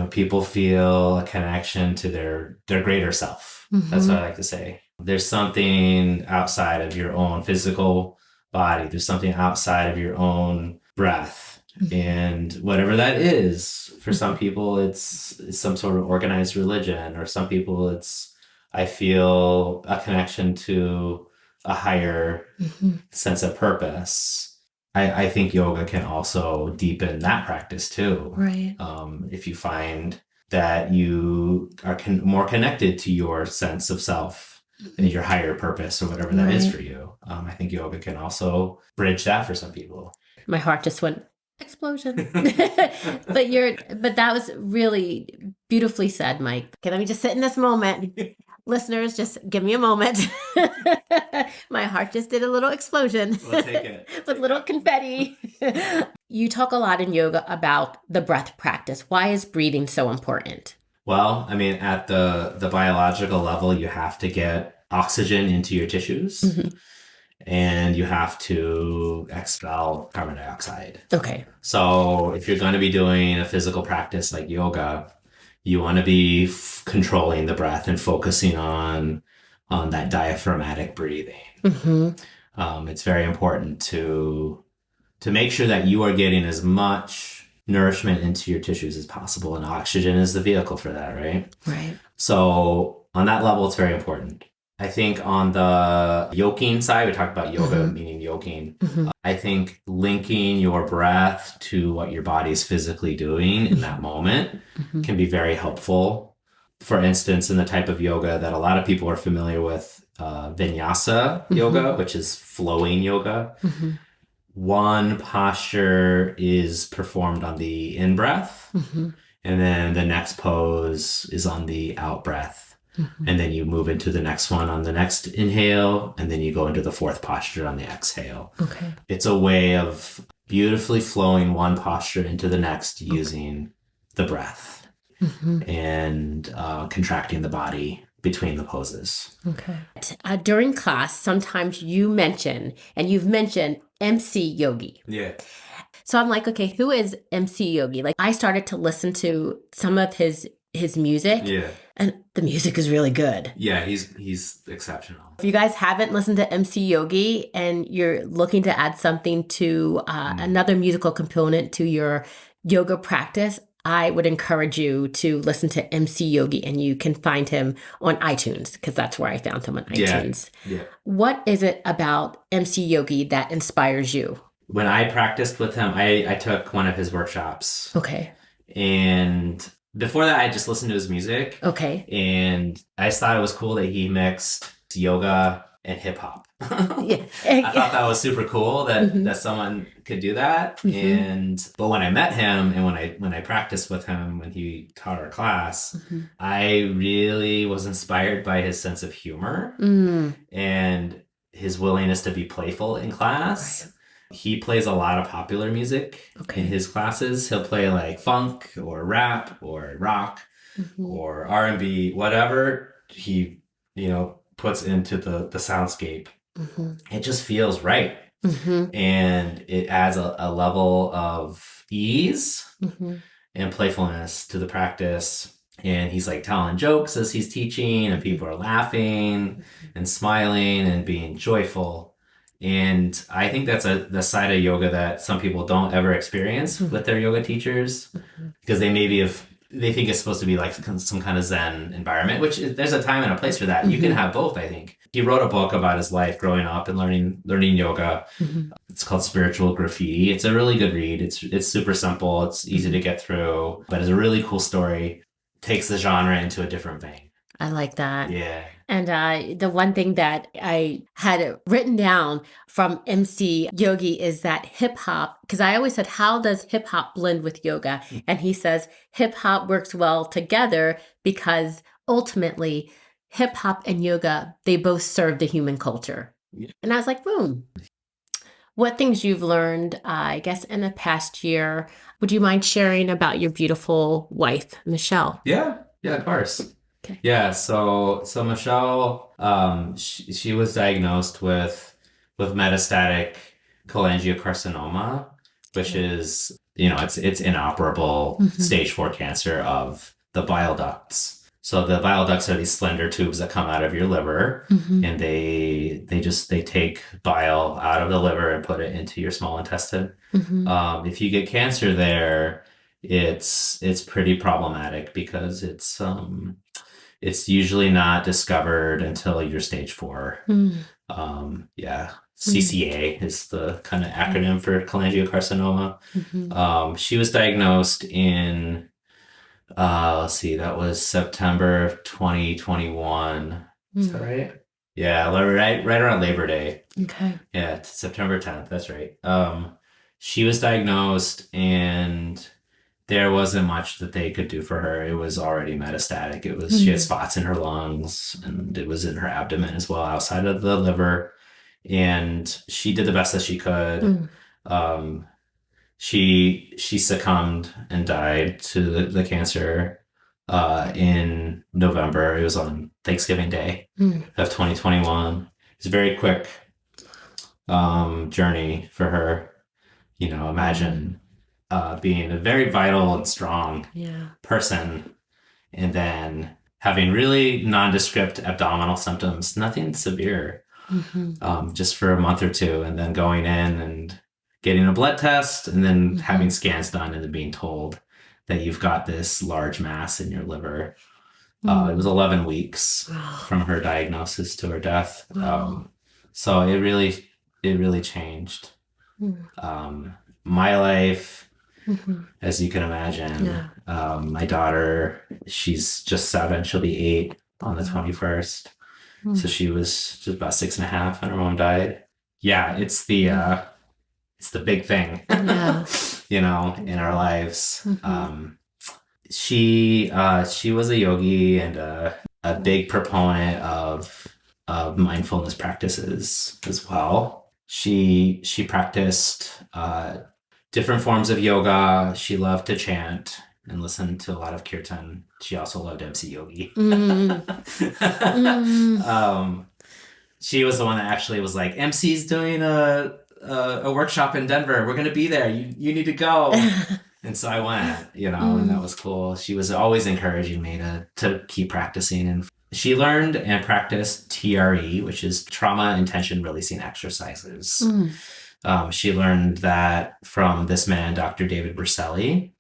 People feel a connection to their greater self. That's what I like to say. There's something outside of your own physical body. There's something outside of your own breath. And whatever that is, for some people, it's some sort of organized religion, or some people I feel a connection to a higher sense of purpose. I think yoga can also deepen that practice too. Right. If you find that you are more connected to your sense of self and your higher purpose, or whatever that is for you, I think yoga can also bridge that for some people. My heart just went explosion. but that was really beautifully said, Mike. Okay, let me just sit in this moment. Listeners, just give me a moment. My heart just did a little explosion. We'll take it. With little confetti. You talk a lot in yoga about the breath practice. Why is breathing so important? Well, at the biological level, you have to get oxygen into your tissues, and you have to expel carbon dioxide. Okay. So if you're going to be doing a physical practice like yoga, you want to be controlling the breath and focusing on that diaphragmatic breathing. It's very important to make sure that you are getting as much nourishment into your tissues as possible, and oxygen is the vehicle for that, right? Right. So on that level, it's very important. I think on the yoking side, we talked about yoga meaning yoking. I think linking your breath to what your body is physically doing in that moment can be very helpful. For instance, in the type of yoga that a lot of people are familiar with, vinyasa yoga, which is flowing yoga. One posture is performed on the in-breath, and then the next pose is on the out-breath. And then you move into the next one on the next inhale, and then you go into the fourth posture on the exhale. Okay. It's a way of beautifully flowing one posture into the next using the breath. and contracting the body between the poses. Okay. During class, sometimes you mention, and you've mentioned MC Yogi. Yeah. So I'm like, okay, who is MC Yogi? Like, I started to listen to some of his music. Yeah. And the music is really good. Yeah, he's exceptional. If you guys haven't listened to MC Yogi and you're looking to add something to another musical component to your yoga practice, I would encourage you to listen to MC Yogi, and you can find him on iTunes, because that's where I found him on iTunes. Yeah. What is it about MC Yogi that inspires you? When I practiced with him, I took one of his workshops. Okay. And before that, I just listened to his music. Okay. And I just thought it was cool that he mixed yoga and hip hop. Yeah. I thought that was super cool that someone could do that. But when I met him and when I practiced with him when he taught our class, I really was inspired by his sense of humor and his willingness to be playful in class. Right. He plays a lot of popular music in his classes. He'll play like funk or rap or rock or R&B, whatever he, puts into the soundscape. It just feels right. And it adds a level of ease and playfulness to the practice. And he's like telling jokes as he's teaching, and people are laughing and smiling and being joyful. And I think that's the side of yoga that some people don't ever experience with their yoga teachers, because they think it's supposed to be like some kind of Zen environment, which there's a time and a place for that. You can have both, I think. He wrote a book about his life growing up and learning yoga. It's called Spiritual Graffiti. It's a really good read. It's super simple. It's easy to get through, but it's a really cool story. Takes the genre into a different vein. I like that. Yeah. And the one thing that I had written down from MC Yogi is that hip hop, because I always said, how does hip hop blend with yoga? And he says hip hop works well together because ultimately hip hop and yoga, they both serve the human culture. Yeah. And I was like, boom. What things you've learned, I guess, in the past year, would you mind sharing about your beautiful wife, Michelle? Yeah, of course. Okay. Yeah, so Michelle, she was diagnosed with metastatic cholangiocarcinoma, which is, it's inoperable stage 4 cancer of the bile ducts. So the bile ducts are these slender tubes that come out of your liver, and they take bile out of the liver and put it into your small intestine. If you get cancer there, it's pretty problematic because it's usually not discovered until you're stage 4. CCA is the kind of acronym for cholangiocarcinoma. She was diagnosed in, that was September of 2021. Is that right? Yeah, right around Labor Day. Okay. Yeah, September 10th. That's right. She was diagnosed, and there wasn't much that they could do for her. It was already metastatic. She had spots in her lungs, and it was in her abdomen as well, outside of the liver. And she did the best that she could. She succumbed and died to the cancer in November. It was on Thanksgiving Day of 2021. It's a very quick journey for her. Imagine being a very vital and strong person, and then having really nondescript abdominal symptoms, nothing severe, just for a month or two, and then going in and getting a blood test, and then having scans done, and then being told that you've got this large mass in your liver. It was 11 weeks from her diagnosis to her death. So it really changed my life. As you can imagine. My daughter, she's just 7, she'll be 8 on the 21st. So she was just about 6.5 when her mom died. Yeah, it's the big thing, in our lives. She was a yogi and a big proponent of mindfulness practices as well. She practiced different forms of yoga. She loved to chant. and listened to a lot of kirtan. She also loved MC Yogi. She was the one that actually was like, MC's doing a workshop in Denver. We're going to be there. You need to go. And so I went, and that was cool. She was always encouraging me to keep practicing. And she learned and practiced TRE, which is trauma intention releasing exercises. She learned that from this man, Dr. David Berceli.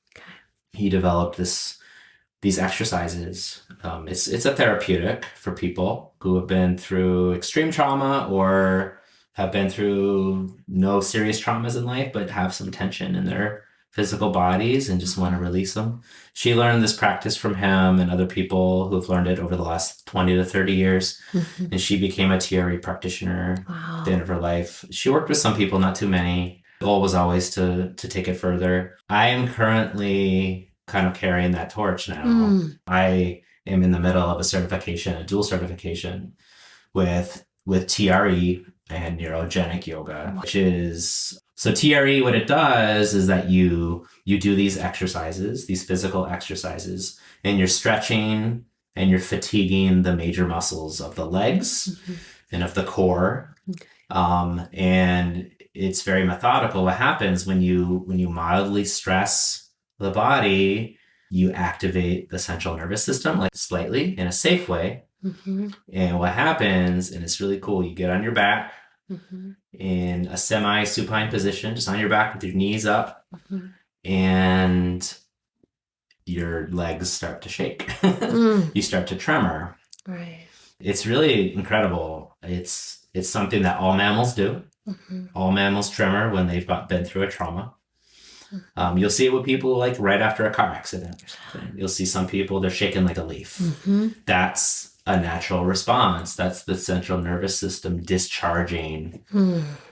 He developed these exercises. It's a therapeutic for people who have been through extreme trauma or have been through no serious traumas in life, but have some tension in their physical bodies and just want to release them. She learned this practice from him and other people who've learned it over the last 20 to 30 years. And she became a TRE practitioner at the end of her life. She worked with some people, not too many. The goal was always to take it further. I am currently kind of carrying that torch now. I am in the middle of a dual certification with TRE and neurogenic yoga, which is, so TRE, what it does is that you do these exercises, these physical exercises, and you're stretching and you're fatiguing the major muscles of the legs and of the core. And it's very methodical. What happens when you mildly stress the body, you activate the central nervous system, like slightly in a safe way. And what happens, and it's really cool, you get on your back in a semi-supine position, just on your back with your knees up, and your legs start to shake. You start to tremor. Right. It's really incredible. It's something that all mammals do. All mammals tremor when they've been through a trauma. You'll see it with people like right after a car accident or something. You'll see some people, they're shaking like a leaf. That's a natural response. That's the central nervous system discharging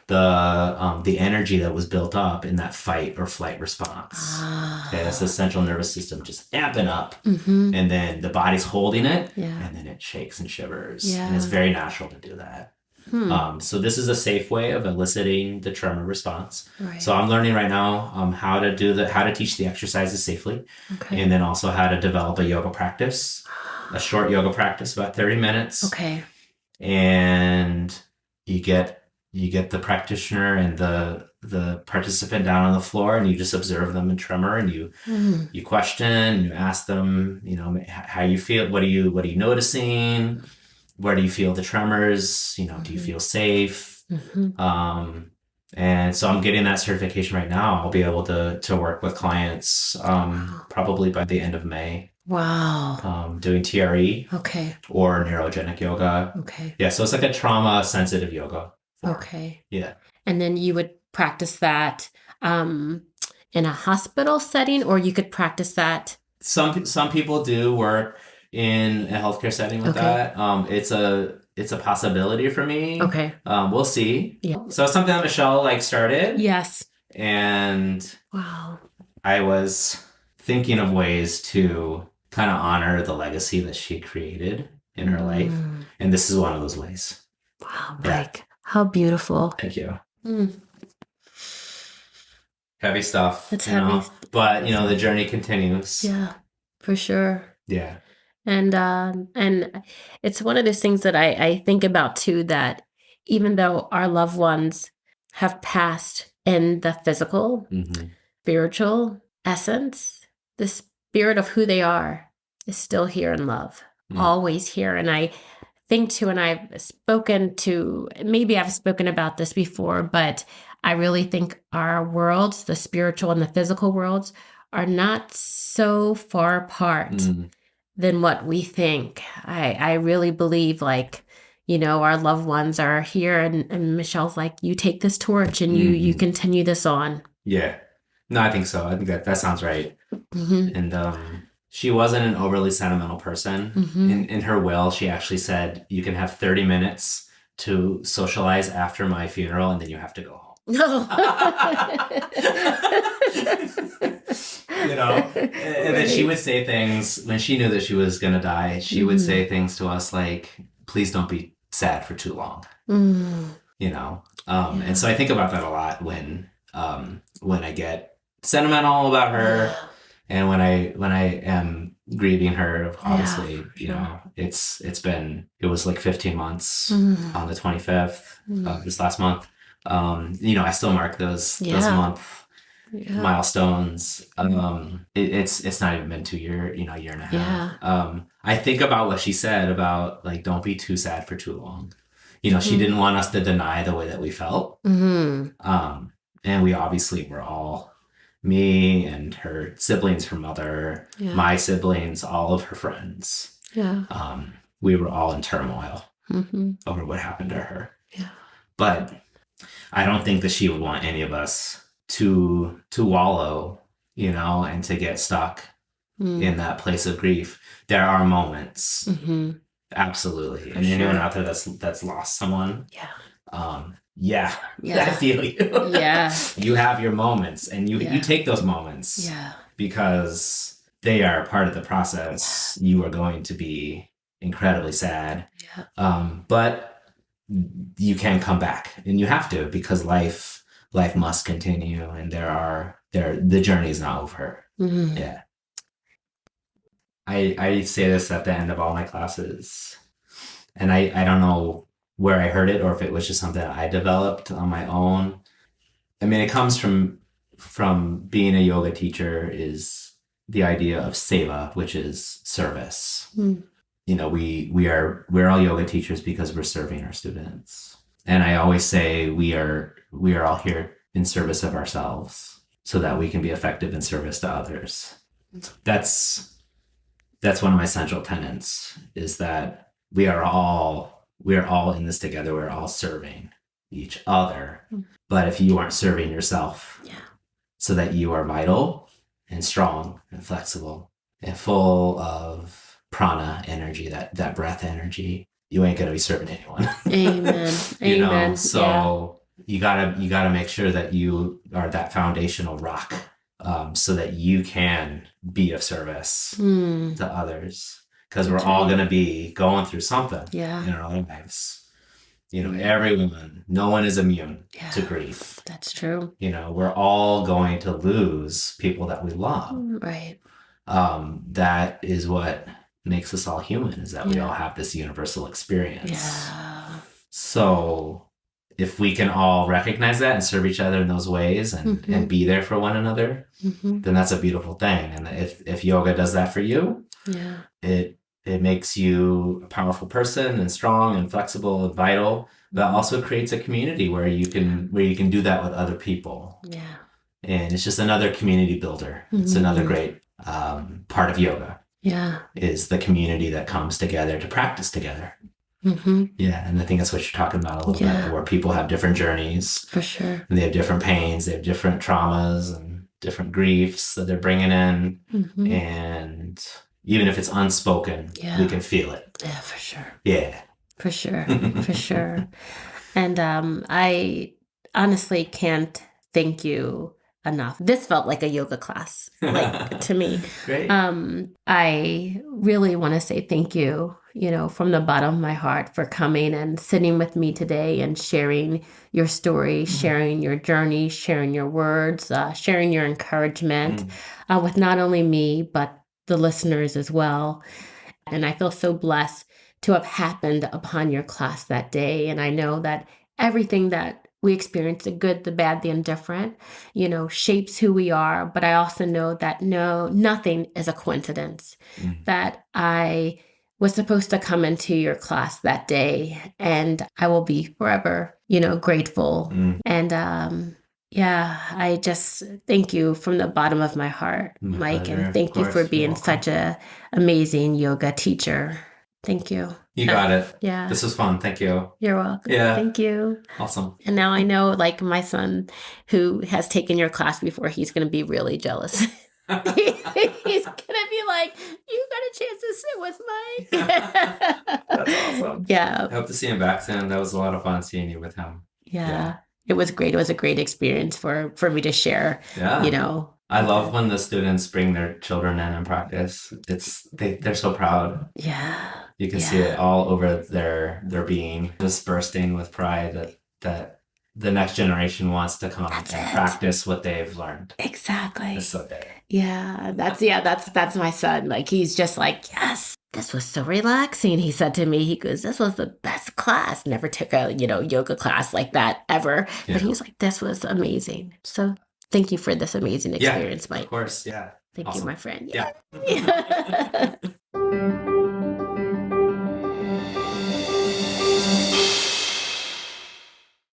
the energy that was built up in that fight or flight response. Okay, that's the central nervous system just amping up, and then the body's holding it, and then it shakes and shivers. And it's very natural to do that. So this is a safe way of eliciting the tremor response. So I'm learning right now how to teach the exercises safely, and then also how to develop a yoga practice, a short yoga practice, about 30 minutes. And you get the practitioner and the participant down on the floor, and you just observe them in tremor, and you question, and you ask them, how you feel, what are you noticing? Where do you feel the tremors? Do you feel safe? And so I'm getting that certification right now. I'll be able to work with clients probably by the end of May. Doing TRE. Or neurogenic yoga. Yeah, so it's like a trauma sensitive yoga. Yeah. And then you would practice that in a hospital setting, or you could practice that. Some people do work in a healthcare setting with that. It's a possibility for me. We'll see. So it's something that Michelle started. And I was thinking of ways to kind of honor the legacy that she created in her life, and this is one of those ways. Mike, how beautiful. Thank you. Heavy stuff. It's heavy. But the journey continues. Yeah, for sure. Yeah. And it's one of those things that I think about too, that even though our loved ones have passed in the physical, spiritual essence, the spirit of who they are is still here in love, always here. And I think too, and maybe I've spoken about this before, but I really think our worlds, the spiritual and the physical worlds, are not so far apart than what we think. I really believe our loved ones are here, and Michelle's like, you take this torch and you continue this on. Yeah. No, I think so. I think that sounds right. And she wasn't an overly sentimental person. In her will, she actually said, you can have 30 minutes to socialize after my funeral, and then you have to go home. And then she would say things when she knew that she was going to die. She would say things to us like, please don't be sad for too long. And so I think about that a lot when I get sentimental about her. And when I am grieving her, obviously, for sure. it was like 15 months Mm, on the 25th mm. of this last month. I still mark those Yeah. month Yeah. milestones. Mm. It's not even been 2 year and a half. Yeah. I think about what she said about like, don't be too sad for too long. She Mm-hmm. didn't want us to deny the way that we felt. Mm-hmm. Um, and we obviously were all, me and her siblings, her mother, Yeah. my siblings, all of her friends. Yeah. We were all in turmoil Mm-hmm. over what happened to her. Yeah. But I don't think that she would want any of us to wallow, and to get stuck Mm. in that place of grief. There are moments, Mm-hmm. absolutely. For And anyone sure. out there that's lost someone, Yeah. yeah, I Yeah. feel you. Yeah. You have your moments, and you Yeah. take those moments Yeah. because they are part of the process. You are going to be incredibly sad, Yeah. but you can come back, and you have to, because life must continue, and the journey is not over. Mm-hmm. Yeah. I say this at the end of all my classes, and I don't know where I heard it or if it was just something I developed on my own. I mean, it comes from being a yoga teacher, is the idea of seva, which is service. Mm. We're all yoga teachers because we're serving our students. And I always say we are all here in service of ourselves so that we can be effective in service to others. That's one of my central tenets, is that we are all in this together. We're all serving each other. But if you aren't serving yourself, Yeah. so that you are vital and strong and flexible and full of prana energy, that breath energy, you ain't gonna be serving anyone. Amen. Amen. Yeah. So you gotta make sure that you are that foundational rock, so that you can be of service Mm. to others, because we're That's all right. gonna be going through something Yeah. in our lives. Everyone, no one is immune Yeah. to grief. That's true. We're all going to lose people that we love. Right. That is what makes us all human, is that we Yeah. all have this universal experience. Yeah. So if we can all recognize that and serve each other in those ways, and be there for one another, Mm-hmm. then that's a beautiful thing. And if yoga does that for you, Yeah. it makes you a powerful person, and strong and flexible and vital, but also creates a community where you can do that with other people. Yeah. And it's just another community builder. It's another great part of yoga, Yeah. is the community that comes together to practice together. Mm-hmm. Yeah, and I think that's what you're talking about a little bit, where people have different journeys, For sure. and they have different pains, they have different traumas and different griefs that they're bringing in. Mm-hmm. And even if it's unspoken, we can feel it. Yeah, for sure. Yeah. For sure. For sure. And I honestly can't thank you enough. This felt like a yoga class, like to me. Great. I really want to say thank you, from the bottom of my heart, for coming and sitting with me today and sharing your story, sharing your journey, sharing your words, sharing your encouragement with not only me, but the listeners as well. And I feel so blessed to have happened upon your class that day. And I know that everything that we experience, the good, the bad, the indifferent, shapes who we are. But I also know that nothing is a coincidence, that I was supposed to come into your class that day, and I will be forever, grateful. And yeah, I just thank you from the bottom of my heart, My Mike, pleasure. and thank Of you course. for You're being welcome. such a amazing yoga teacher. Thank you. You got it. Yeah. This was fun. Thank you. You're welcome. Yeah. Thank you. Awesome. And now I know, like, my son who has taken your class before, he's going to be really jealous. He's going to be like, you got a chance to sit with Mike. That's awesome. Yeah. I hope to see him back soon. That was a lot of fun seeing you with him. Yeah. It was great. It was a great experience for me to share, Yeah. I love when the students bring their children in and practice. They're so proud. Yeah. You can see it all over their being, just bursting with pride that the next generation wants to come That's and it. practice what they've learned. Exactly. It's so good. Yeah, that's my son. Like he's just like, yes, this was so relaxing. He said to me, he goes, this was the best class. Never took a, yoga class like that ever. Yeah. But he was like, this was amazing. So thank you for this amazing experience, Mike. Of course. Yeah. Thank Awesome. you, my friend. Yeah. Yeah.